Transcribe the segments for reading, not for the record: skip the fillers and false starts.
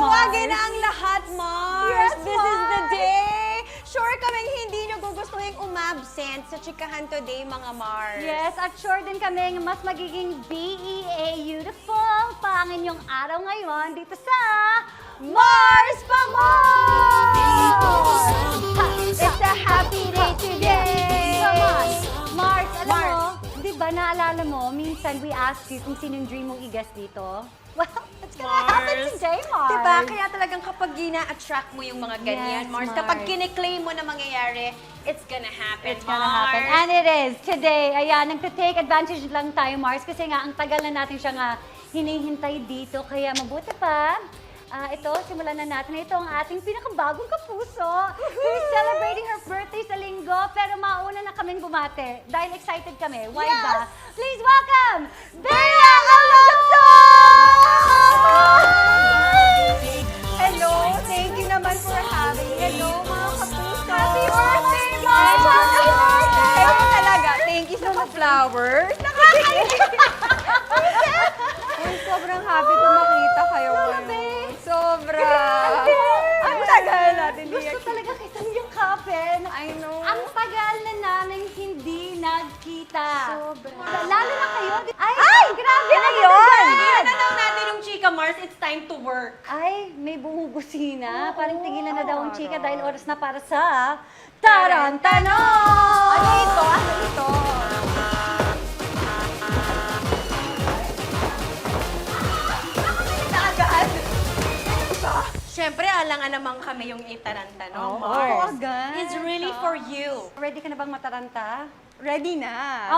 Tawagin na ang lahat, Mars! Yes, This is the Mars! day! Sure kaming hindi nyo gugustuhin umabsent sa Chikahan Today, mga Mars. Yes, at sure din kami mas magiging beautiful pa ang inyong araw ngayon dito sa Mars pa Mars! It's a happy day today! Mars, alam mo, di ba naalala mo, minsan we asked you kung sino yung dream mong i-guess dito? Well, it's gonna happen today, Mars! Diba? Kaya talagang kapag gina-attract mo yung mga ganyan, Yes, Mars, Mars. kapag kine-claim mo na mangyayari, it's gonna happen, It's gonna happen. Mars. And it is. Today, ayan, nagte-take advantage lang tayo, Mars, kasi nga, ang tagal na natin siya nga hinihintay dito. Kaya mabuti pa, ito, simulan na natin. Ito ang ating pinakabagong kapuso. Who's celebrating her birthday sa linggo, pero mauna na kaming bumate. Dahil excited kami. Why Yes! ba? Please welcome, Bea Alonso! Hello! Thank you naman for having me. Hello, mga kapuso! Happy birthday, Ay, Mars! happy Happy birthday! Kayo talaga. Thank you sa pa-flowers. Uy, sobrang happy ko makita kayo ngayon. Sobra! Ang tagal natin. Gusto talaga kitang yung kapin. I know. Ang tagal na namin hindi nagkita. Sobra. Lalo na kayo. Ay! Grabe na yun! Tingnan na daw natin yung chika, Mars. It's time to work. Ay, may bumubusina. Parang tigilan na daw ang chika Aral. dahil oras na para sa Tarantanon! Ano ito? Ano ito? Agad. Siyempre, alangan naman kami yung itarantanong, Oo, Mars. agad. It's really for you. Ready ka na bang mataranta? Ready na.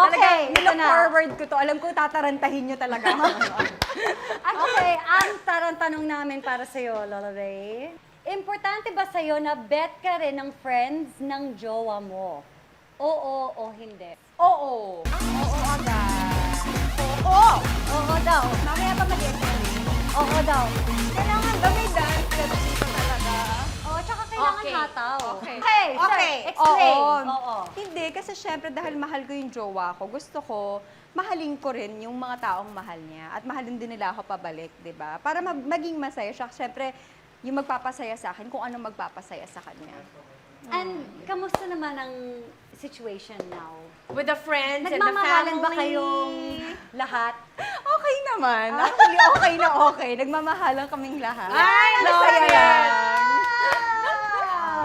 Okay, Talaga, ito na. forward ko to. Alam ko, tatarantahin nyo talaga ako. Okay, ang tarantanong namin para sa'yo, Lola Ray. Importante ba sa'yo na bet ka rin ng friends ng jowa mo? Oo o hindi? Oo. Oo agad. Oo. Oo daw. Mamaya pa mag-explain. Oo daw. Kailangan ba may dance steps dito talaga? Oo, tsaka kailangan Okay. hataw. Okay. Okay, sir, Okay. explain. Oo. Oo. Hindi, kasi syempre dahil mahal ko yung jowa ko, gusto ko mahalin ko rin yung mga taong mahal niya at mahalin din nila ako pabalik, di ba? Para maging masaya siya. Syempre, yung magpapasaya sa akin, kung ano magpapasaya sa kanya. And kamusta naman ang situation now? With the friends and the family. Nagmamahalan ba kayong lahat? Okay naman. Actually, okay na okay. Nagmamahalan kaming lahat. Ay, ang Masaya saya! lang.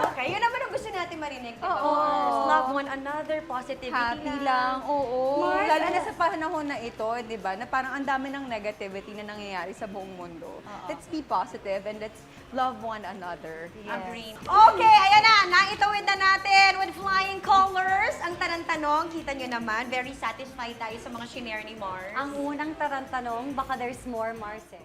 Okay, yun naman ang gusto natin marinig, di ba? Oo. Mars? Love one another, positivity Happy lang, oo. Mars, Lalo na sa panahon na ito, di ba, na parang ang dami ng negativity na nangyayari sa buong mundo. Let's be positive and let's love one another. Agree. Okay, ayan na. Naitawid na natin with flying colors. Ang tarantanong, kita nyo naman, very satisfied tayo sa mga shinare ni Mars. Ang unang tarantanong, baka there's more, Mars eh.